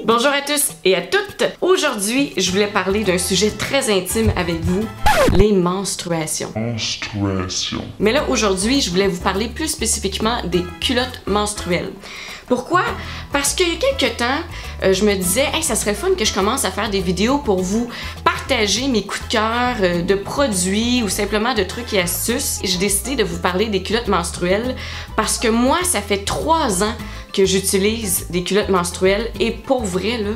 Bonjour à tous et à toutes! Aujourd'hui, je voulais parler d'un sujet très intime avec vous, les menstruations. Mais là, aujourd'hui, je voulais vous parler plus spécifiquement des culottes menstruelles. Pourquoi? Parce qu'il y a quelques temps, je me disais, hey, ça serait fun que je commence à faire des vidéos pour vous partager mes coups de cœur de produits ou simplement de trucs et astuces. J'ai décidé de vous parler des culottes menstruelles parce que moi, ça fait 3 ans que j'utilise des culottes menstruelles et pour vrai, là,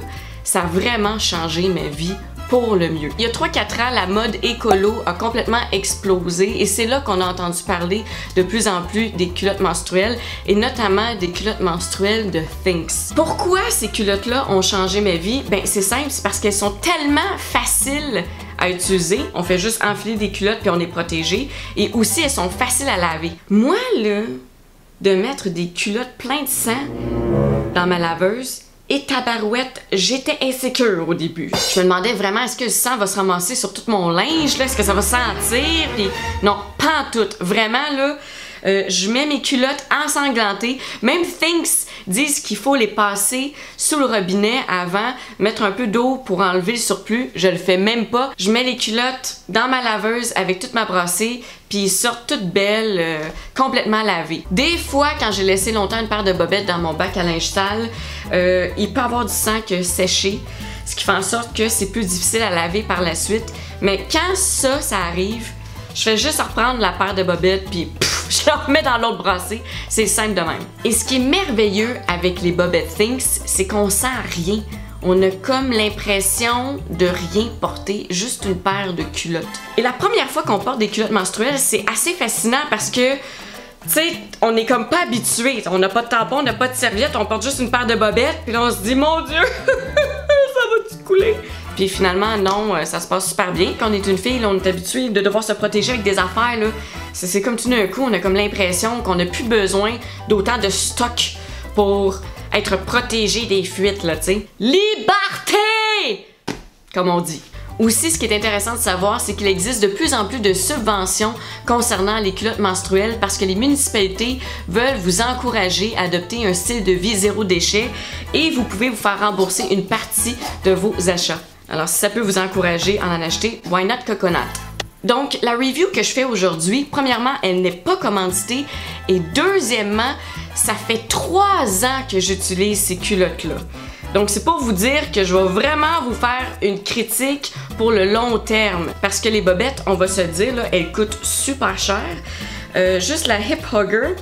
ça a vraiment changé ma vie pour le mieux. Il y a 3-4 ans, la mode écolo a complètement explosé et c'est là qu'on a entendu parler de plus en plus des culottes menstruelles et notamment des culottes menstruelles de Thinx. Pourquoi ces culottes-là ont changé ma vie? Ben c'est simple, c'est parce qu'elles sont tellement faciles à utiliser. On fait juste enfiler des culottes puis on est protégé et aussi elles sont faciles à laver. Moi là, de mettre des culottes pleines de sang dans ma laveuse, et tabarouette, j'étais insécure au début. Je me demandais vraiment, est-ce que le sang va se ramasser sur tout mon linge, là? Est-ce que ça va sentir? Puis non, pas en tout. Vraiment, là, je mets mes culottes ensanglantées. Même Thinx disent qu'il faut les passer sous le robinet avant, mettre un peu d'eau pour enlever le surplus. Je le fais même pas. Je mets les culottes dans ma laveuse avec toute ma brassée, puis ils sortent toutes belles, complètement lavées. Des fois, quand j'ai laissé longtemps une paire de bobettes dans mon bac à linge sale, il peut y avoir du sang que séché, ce qui fait en sorte que c'est plus difficile à laver par la suite. Mais quand ça arrive, je fais juste reprendre la paire de bobettes, puis je la remets dans l'autre brassée. C'est simple de même. Et ce qui est merveilleux avec les bobettes Thinx, c'est qu'on sent rien. On a comme l'impression de rien porter, juste une paire de culottes. Et la première fois qu'on porte des culottes menstruelles, c'est assez fascinant parce que, tu sais, on est comme pas habitué. On n'a pas de tampon, on n'a pas de serviette, on porte juste une paire de bobettes, puis là on se dit, mon Dieu, ça va-tu couler? Puis finalement, non, ça se passe super bien. Quand on est une fille, là, on est habitué de devoir se protéger avec des affaires, là. C'est comme tout d'un coup, on a comme l'impression qu'on n'a plus besoin d'autant de stock pour être protégé des fuites, là, tu sais. Liberté! Comme on dit. Aussi, ce qui est intéressant de savoir, c'est qu'il existe de plus en plus de subventions concernant les culottes menstruelles parce que les municipalités veulent vous encourager à adopter un style de vie zéro déchet et vous pouvez vous faire rembourser une partie de vos achats. Alors, si ça peut vous encourager à en acheter, why not coconut? Donc, la review que je fais aujourd'hui, premièrement, elle n'est pas commanditée et deuxièmement, ça fait 3 ans que j'utilise ces culottes-là. Donc, c'est pour vous dire que je vais vraiment vous faire une critique pour le long terme. Parce que les bobettes, on va se dire, là, elles coûtent super cher. Juste la Hip Hugger,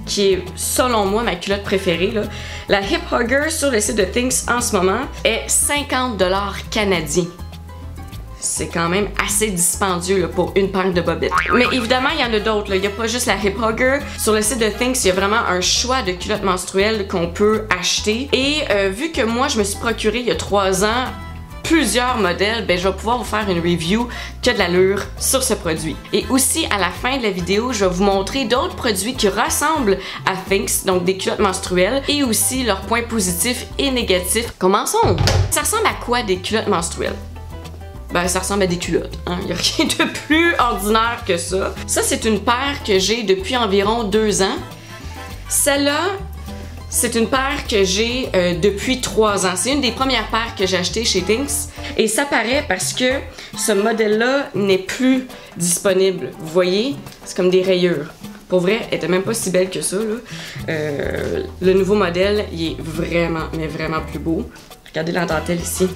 qui est, selon moi, ma culotte préférée, là. La Hip Hugger sur le site de Thinx en ce moment est 50$ canadiens. C'est quand même assez dispendieux là, pour une paire de bobettes. Mais évidemment, il y en a d'autres. Il n'y a pas juste la Hip Hugger. Sur le site de Thinx, il y a vraiment un choix de culottes menstruelles qu'on peut acheter. Et vu que moi, je me suis procuré il y a 3 ans plusieurs modèles, ben, je vais pouvoir vous faire une review qui a de l'allure sur ce produit. Et aussi, à la fin de la vidéo, je vais vous montrer d'autres produits qui ressemblent à Thinx, donc des culottes menstruelles, et aussi leurs points positifs et négatifs. Commençons! Ça ressemble à quoi des culottes menstruelles? Ben, ça ressemble à des culottes, hein? Il n'y a rien de plus ordinaire que ça. Ça, c'est une paire que j'ai depuis environ 2 ans. Celle-là, c'est une paire que j'ai depuis 3 ans. C'est une des premières paires que j'ai achetées chez Thinx. Et ça paraît parce que ce modèle-là n'est plus disponible. Vous voyez? C'est comme des rayures. Pour vrai, elle était même pas si belle que ça, là. Le nouveau modèle, il est vraiment, mais vraiment plus beau. Regardez la dentelle ici.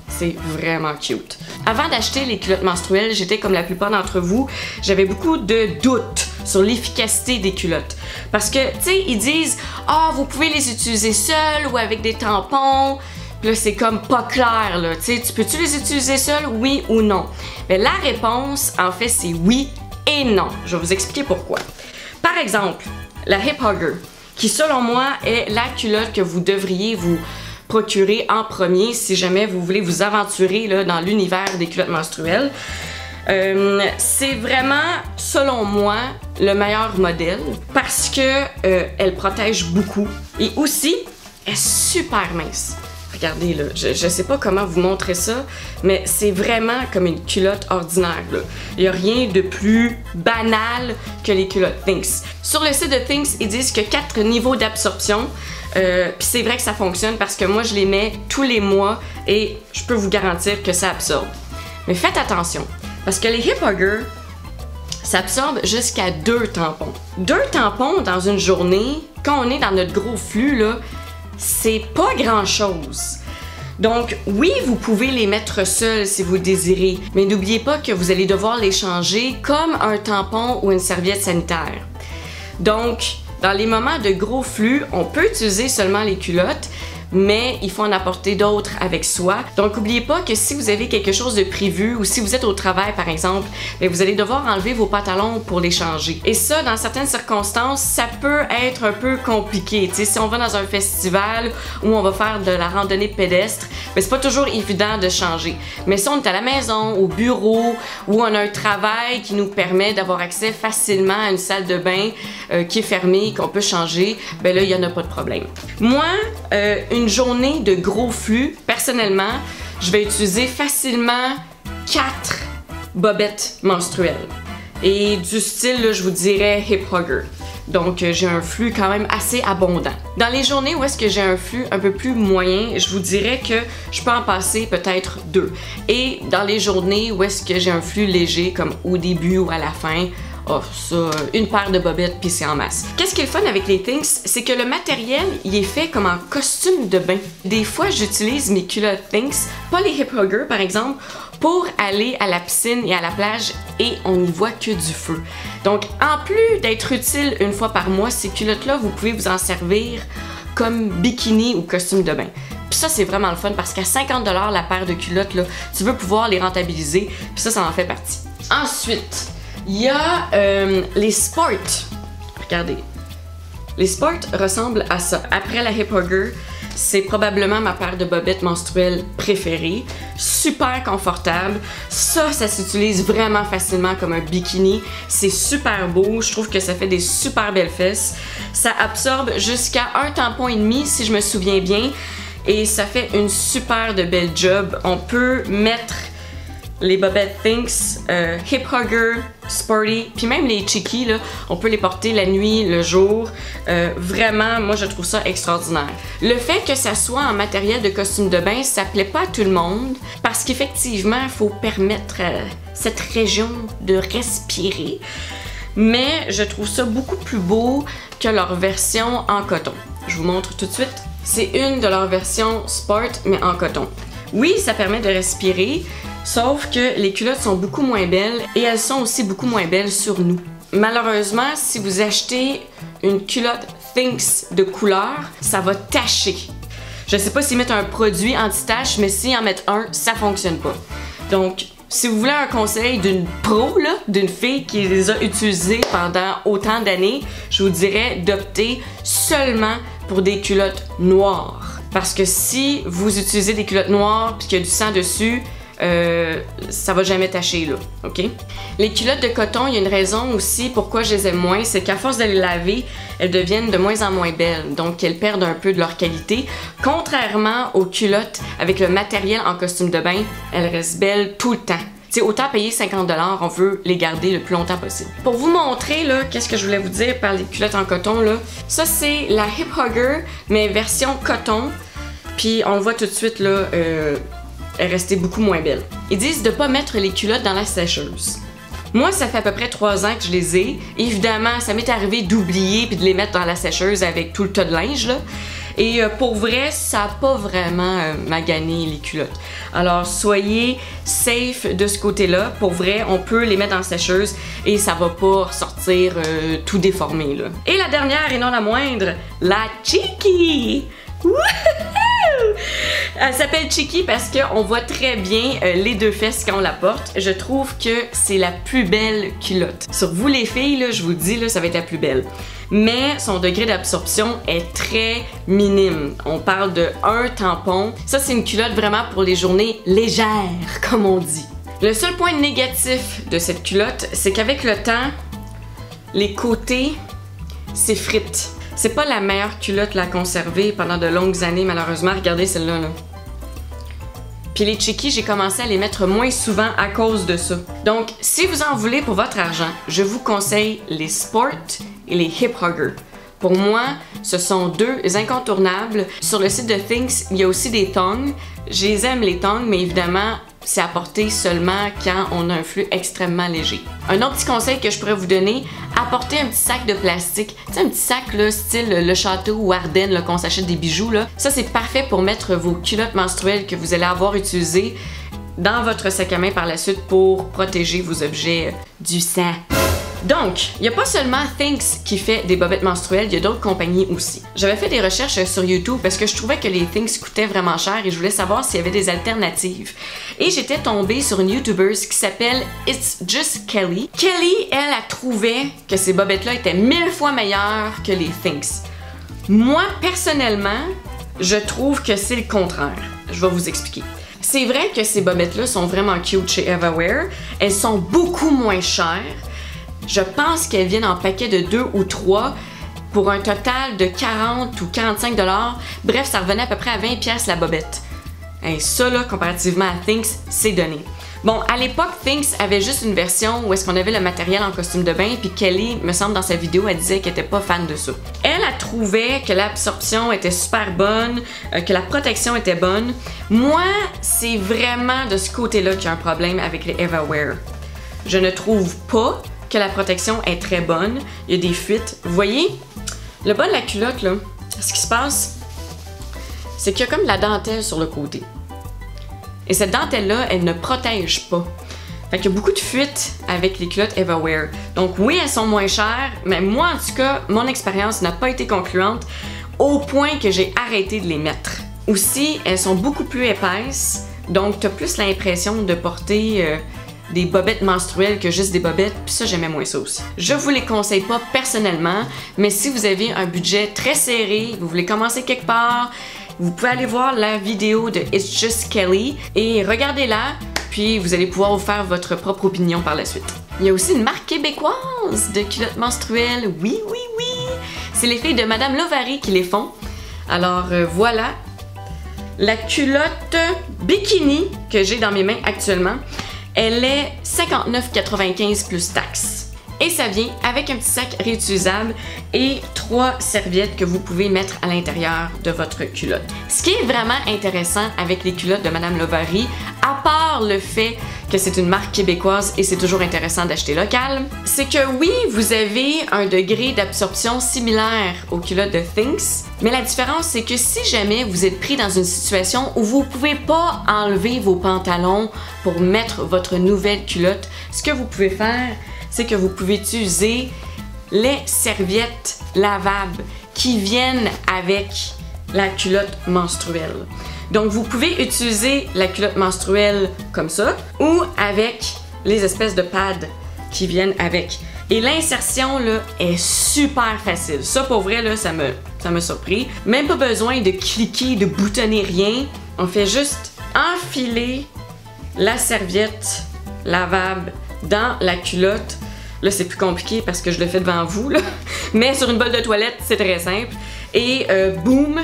C'est vraiment cute. Avant d'acheter les culottes menstruelles, j'étais comme la plupart d'entre vous, j'avais beaucoup de doutes sur l'efficacité des culottes. Parce que, tu sais, ils disent « Ah, vous pouvez les utiliser seuls ou avec des tampons. » Puis là, c'est comme pas clair, là. Tu sais, peux-tu les utiliser seuls, oui ou non? Mais la réponse, en fait, c'est oui et non. Je vais vous expliquer pourquoi. Par exemple, la Hip Hugger, qui selon moi est la culotte que vous devriez vous procurer en premier si jamais vous voulez vous aventurer là, dans l'univers des culottes menstruelles. C'est vraiment, selon moi, le meilleur modèle parce que elle protège beaucoup et aussi, elle est super mince. Regardez, là, je sais pas comment vous montrer ça, mais c'est vraiment comme une culotte ordinaire, là. Il n'y a rien de plus banal que les culottes Thinx. Sur le site de Thinx, ils disent que 4 niveaux d'absorption. Puis c'est vrai que ça fonctionne parce que moi, je les mets tous les mois et je peux vous garantir que ça absorbe. Mais faites attention, parce que les Hip Hugger, ça absorbe jusqu'à 2 tampons. 2 tampons dans une journée, quand on est dans notre gros flux, là, c'est pas grand-chose. Donc, oui, vous pouvez les mettre seuls si vous le désirez, mais n'oubliez pas que vous allez devoir les changer comme un tampon ou une serviette sanitaire. Donc, dans les moments de gros flux, on peut utiliser seulement les culottes, mais il faut en apporter d'autres avec soi. Donc, n'oubliez pas que si vous avez quelque chose de prévu ou si vous êtes au travail, par exemple, bien, vous allez devoir enlever vos pantalons pour les changer. Et ça, dans certaines circonstances, ça peut être un peu compliqué. Tu sais, si on va dans un festival où on va faire de la randonnée pédestre, bien, c'est pas toujours évident de changer. Mais si on est à la maison, au bureau, ou on a un travail qui nous permet d'avoir accès facilement à une salle de bain qui est fermée, qu'on peut changer, bien là, il n'y en a pas de problème. Moi, une journée de gros flux, personnellement, je vais utiliser facilement 4 bobettes menstruelles. Et du style, là, je vous dirais Hip Hugger. Donc, j'ai un flux quand même assez abondant. Dans les journées où est-ce que j'ai un flux un peu plus moyen, je vous dirais que je peux en passer peut-être 2. Et dans les journées où est-ce que j'ai un flux léger, comme au début ou à la fin, oh, ça, une paire de bobettes puis c'est en masse. Qu'est-ce qui est le fun avec les Thinx, c'est que le matériel, il est fait comme en costume de bain. Des fois, j'utilise mes culottes Thinx, pas les Hip Hugger par exemple, pour aller à la piscine et à la plage et on n'y voit que du feu. Donc, en plus d'être utile une fois par mois, ces culottes-là, vous pouvez vous en servir comme bikini ou costume de bain. Puis ça, c'est vraiment le fun parce qu'à 50$ la paire de culottes, là, tu veux pouvoir les rentabiliser, puis ça en fait partie. Ensuite, il y a les Sport. Regardez. Les Sport ressemblent à ça. Après la Hip Hugger, c'est probablement ma paire de bobettes menstruelles préférée. Super confortable. Ça s'utilise vraiment facilement comme un bikini. C'est super beau. Je trouve que ça fait des super belles fesses. Ça absorbe jusqu'à 1 tampon et demi, si je me souviens bien. Et ça fait une super de belle job. On peut mettre les bobettes Thinx, Hip Hugger, Sporty, puis même les Cheeky, là, on peut les porter la nuit, le jour. Vraiment, moi, je trouve ça extraordinaire. Le fait que ça soit en matériel de costume de bain, ça plaît pas à tout le monde, parce qu'effectivement, il faut permettre à cette région de respirer. Mais je trouve ça beaucoup plus beau que leur version en coton. Je vous montre tout de suite. C'est une de leurs versions Sport, mais en coton. Oui, ça permet de respirer, sauf que les culottes sont beaucoup moins belles et elles sont aussi beaucoup moins belles sur nous. Malheureusement, si vous achetez une culotte Thinx de couleur, ça va tacher. Je sais pas s'ils mettent un produit anti-tache, mais s'ils en mettent un, ça fonctionne pas. Donc, si vous voulez un conseil d'une pro, d'une fille qui les a utilisées pendant autant d'années, je vous dirais d'opter seulement pour des culottes noires. Parce que si vous utilisez des culottes noires et qu'il y a du sang dessus, ça va jamais tacher là, ok? Les culottes de coton, il y a une raison aussi pourquoi je les aime moins, c'est qu'à force de les laver, elles deviennent de moins en moins belles, donc elles perdent un peu de leur qualité. Contrairement aux culottes avec le matériel en costume de bain, elles restent belles tout le temps. T'sais, autant payer 50$, on veut les garder le plus longtemps possible. Pour vous montrer, là, qu'est-ce que je voulais vous dire par les culottes en coton, là, ça c'est la Hip Hugger, mais version coton. Puis on le voit tout de suite, là, elle est restée beaucoup moins belle. Ils disent de ne pas mettre les culottes dans la sécheuse. Moi, ça fait à peu près 3 ans que je les ai. Évidemment, ça m'est arrivé d'oublier puis de les mettre dans la sécheuse avec tout le tas de linge, là. Et pour vrai, ça n'a pas vraiment magané les culottes. Alors, soyez safe de ce côté-là. Pour vrai, on peut les mettre dans la sécheuse et ça va pas ressortir tout déformé, là. Et la dernière, et non la moindre, la Cheeky! Wouhou! Elle s'appelle Cheeky parce qu'on voit très bien les 2 fesses quand on la porte. Je trouve que c'est la plus belle culotte. Sur vous les filles, là, je vous dis, là, ça va être la plus belle. Mais son degré d'absorption est très minime. On parle de 1 tampon. Ça, c'est une culotte vraiment pour les journées légères, comme on dit. Le seul point négatif de cette culotte, c'est qu'avec le temps, les côtés s'effritent. C'est pas la meilleure culotte à conserver pendant de longues années, malheureusement. Regardez celle-là, là. Puis les Chickies, j'ai commencé à les mettre moins souvent à cause de ça. Donc, si vous en voulez pour votre argent, je vous conseille les Sport et les Hip Hugger. Pour moi, ce sont deux incontournables. Sur le site de Thinx, il y a aussi des tongs. Je les aime, les tongs, mais évidemment, c'est à porter seulement quand on a un flux extrêmement léger. Un autre petit conseil que je pourrais vous donner, apportez un petit sac de plastique. Tu sais, un petit sac là, style Le Château ou Ardennes, qu'on s'achète des bijoux. Là. Ça, c'est parfait pour mettre vos culottes menstruelles que vous allez avoir utilisées dans votre sac à main par la suite pour protéger vos objets du sang. Donc, il n'y a pas seulement Thinx qui fait des bobettes menstruelles, il y a d'autres compagnies aussi. J'avais fait des recherches sur YouTube parce que je trouvais que les Thinx coûtaient vraiment cher et je voulais savoir s'il y avait des alternatives. Et j'étais tombée sur une YouTuber qui s'appelle It's Just Kelly. Kelly, elle a trouvé que ces bobettes-là étaient 1000 fois meilleures que les Thinx. Moi, personnellement, je trouve que c'est le contraire. Je vais vous expliquer. C'est vrai que ces bobettes-là sont vraiment cute chez EvaWear. Elles sont beaucoup moins chères. Je pense qu'elles viennent en paquet de 2 ou 3 pour un total de 40 ou 45 $. Bref, ça revenait à peu près à 20 $ la bobette. Et ça, là, comparativement à Thinx, c'est donné. Bon, à l'époque, Thinx avait juste une version où est-ce qu'on avait le matériel en costume de bain, puis Kelly, me semble, dans sa vidéo, elle disait qu'elle était pas fan de ça. Elle a trouvé que l'absorption était super bonne, que la protection était bonne. Moi, c'est vraiment de ce côté-là qu'il y a un problème avec les EvaWear. Je ne trouve pas que la protection est très bonne. Il y a des fuites. Vous voyez, le bas de la culotte, là, ce qui se passe, c'est qu'il y a comme de la dentelle sur le côté. Et cette dentelle-là, elle ne protège pas. Fait qu'il y a beaucoup de fuites avec les culottes EvaWear. Donc oui, elles sont moins chères, mais moi, en tout cas, mon expérience n'a pas été concluante au point que j'ai arrêté de les mettre. Aussi, elles sont beaucoup plus épaisses, donc tu as plus l'impression de porter des bobettes menstruelles que juste des bobettes, puis ça, j'aimais moins ça aussi. Je vous les conseille pas personnellement, mais si vous avez un budget très serré, vous voulez commencer quelque part, vous pouvez aller voir la vidéo de It's Just Kelly et regardez-la, puis vous allez pouvoir vous faire votre propre opinion par la suite. Il y a aussi une marque québécoise de culottes menstruelles, oui, oui, oui! C'est les filles de Madame Lovary qui les font. Alors voilà, la culotte bikini que j'ai dans mes mains actuellement, elle est 59,95 plus taxes. Et ça vient avec un petit sac réutilisable et 3 serviettes que vous pouvez mettre à l'intérieur de votre culotte. Ce qui est vraiment intéressant avec les culottes de Madame Lovary, à part le fait que c'est une marque québécoise et c'est toujours intéressant d'acheter local, c'est que oui, vous avez un degré d'absorption similaire aux culottes de Thinx, mais la différence c'est que si jamais vous êtes pris dans une situation où vous ne pouvez pas enlever vos pantalons pour mettre votre nouvelle culotte, ce que vous pouvez faire, c'est que vous pouvez utiliser les serviettes lavables qui viennent avec la culotte menstruelle. Donc, vous pouvez utiliser la culotte menstruelle comme ça ou avec les espèces de pads qui viennent avec. Et l'insertion, là, est super facile. Ça, pour vrai, là, ça m'a surpris. Même pas besoin de cliquer, de boutonner rien. On fait juste enfiler la serviette lavable dans la culotte. Là, c'est plus compliqué parce que je le fais devant vous, là. Mais sur une bolle de toilette, c'est très simple. Et boum!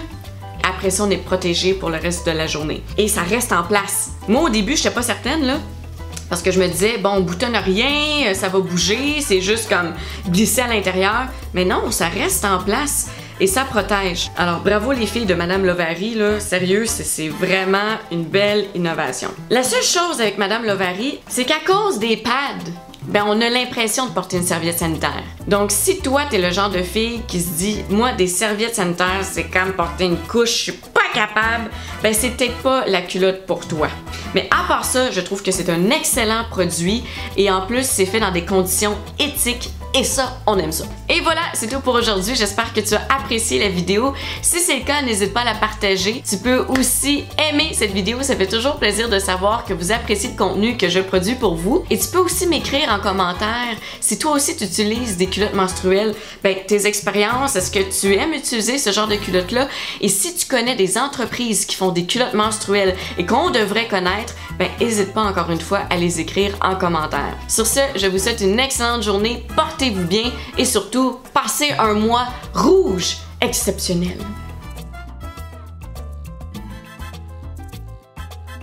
Après ça, on est protégé pour le reste de la journée. Et ça reste en place. Moi, au début, je n'étais pas certaine, là. Parce que je me disais, bon, on boutonne rien, ça va bouger, c'est juste comme glisser à l'intérieur. Mais non, ça reste en place. Et ça protège. Alors, bravo les filles de Madame Lovary, là. Sérieux, c'est vraiment une belle innovation. La seule chose avec Madame Lovary, c'est qu'à cause des pads, ben on a l'impression de porter une serviette sanitaire. Donc si toi t'es le genre de fille qui se dit moi des serviettes sanitaires c'est comme porter une couche, je suis pas capable, ben c'est peut-être pas la culotte pour toi. Mais à part ça, je trouve que c'est un excellent produit et en plus c'est fait dans des conditions éthiques et ça, on aime ça. Et voilà, c'est tout pour aujourd'hui. J'espère que tu as apprécié la vidéo. Si c'est le cas, n'hésite pas à la partager. Tu peux aussi aimer cette vidéo. Ça fait toujours plaisir de savoir que vous appréciez le contenu que je produis pour vous. Et tu peux aussi m'écrire en commentaire si toi aussi tu utilises des culottes menstruelles, ben, tes expériences, est-ce que tu aimes utiliser ce genre de culottes-là? Et si tu connais des entreprises qui font des culottes menstruelles et qu'on devrait connaître, ben, n'hésite pas encore une fois à les écrire en commentaire. Sur ce, je vous souhaite une excellente journée. Portez-vous bien et surtout, passer un mois rouge exceptionnel.